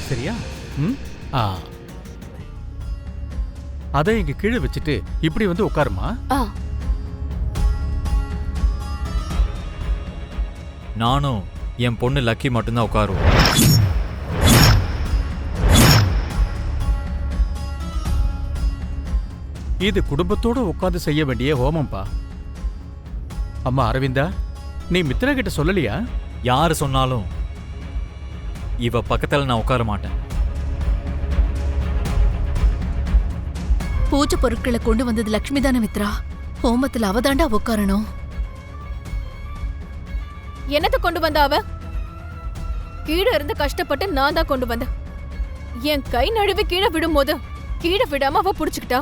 சரியா? ம். ஆ, அதை இங்க கீழே வச்சுட்டு இப்படி வந்து உட்காருமா. நானும் என் பொண்ணு லக்கி மட்டும்தான் உட்காருவோம். இது குடும்பத்தோட உட்கார்ந்து செய்ய வேண்டிய ஹோமம்பா. அம்மா அரவிந்தா, நீ மித்ரா கிட்ட சொல்லலையா? யாரு சொன்னாலும் இவ பக்கத்துல நான் உட்கார மாட்டேன். பூஜை பொருட்களை கொண்டு வந்தது லட்சுமி தானே மித்ரா. ஹோமத்துல அவதாண்டா உட்காரணும். என்னத்தை கொண்டு வந்த அவ? கீழே இருந்து கஷ்டப்பட்டு நான் தான் கொண்டு வந்தேன். என் கை நழுவி கீழே விடும்போது கீழே விடாம அவ புடிச்சுக்கிட்டா.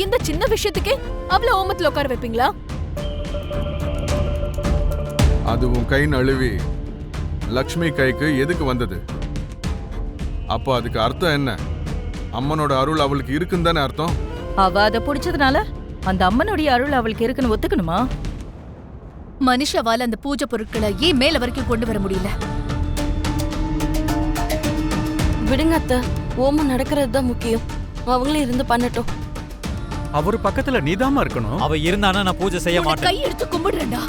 இந்த சின்ன விஷயத்துக்கே அவள ஓமத்துல உட்கார வைப்பீங்களா? அது உன் கை நழுவி லக்ஷ்மி கைக்கு எதுக்கு வந்தது? அப்போ அதுக்கு அர்த்தம் என்ன? அம்மனோட அருள் அவளுக்கு இருக்குன்னு தானே அர்த்தம். அவ அதை பிடிச்சதுனால அந்த அம்மனுடைய அருள் அவளுக்கு இருக்குன்னு ஒத்துக்கணுமா? மனுஷாவால அந்த பூஜை பொருட்களை ஏன் மேல வரைக்கும் கொண்டு வர முடியல? விடுங்க அத்தை, ஓமம் நடக்கிறது தான் முக்கியம். அவங்களே இருந்து பண்ணட்டும். அவரு பக்கத்துல நீதாமா இருக்கணும். அவ இருந்தானா நான் பூஜை செய்ய மாட்டேன். கை எடுத்து கும்பிடுறேன்டா.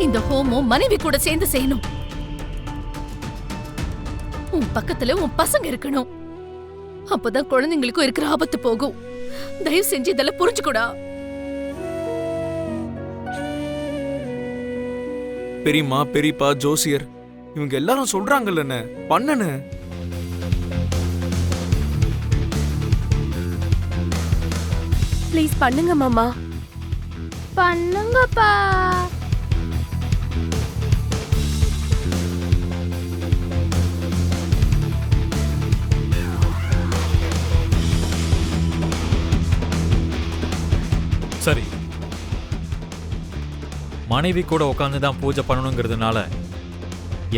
இந்த ஹோமம் மனைவி கூட சேர்ந்து செய்யணும். உன் பக்கத்துல உன் பசங்க இருக்கணும். அப்பதான் குழந்தைங்களுக்கும் இருக்கிற ஆபத்து போகும். தயவு செஞ்சு இதெல்லாம் புரிஞ்சுக்கூடா. பெரியம்மா, பெரியப்பா, ஜோசியர் இவங்க எல்லாரும் சொல்றாங்கல்ல பண்ணனு. ப்ளீஸ் பண்ணுங்க மாமா. பண்ணுங்கப்பா. சரி, மனைவி கூட உட்காந்து தான் பூஜை பண்ணணுங்கிறதுனால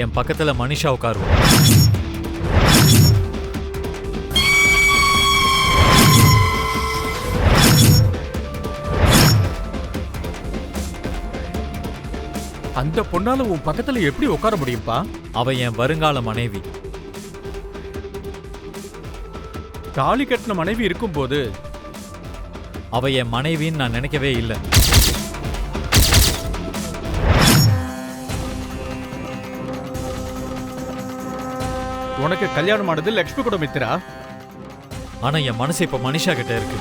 என் பக்கத்துல மனிஷா உட்காருவோம். அந்த பொண்ணால உன் பக்கத்துல எப்படி உட்கார முடியும்பா? அவ என் வருங்கால மனைவி. தாலி கட்டின மனைவி இருக்கும்போது அவ என் மனைவின்னு நான் நினைக்கவே இல்லை. உனக்கு கல்யாணமானது லட்சுமி கூட மித்ரா. ஆனா என் மனசு இப்ப மனிஷா கிட்ட இருக்கு.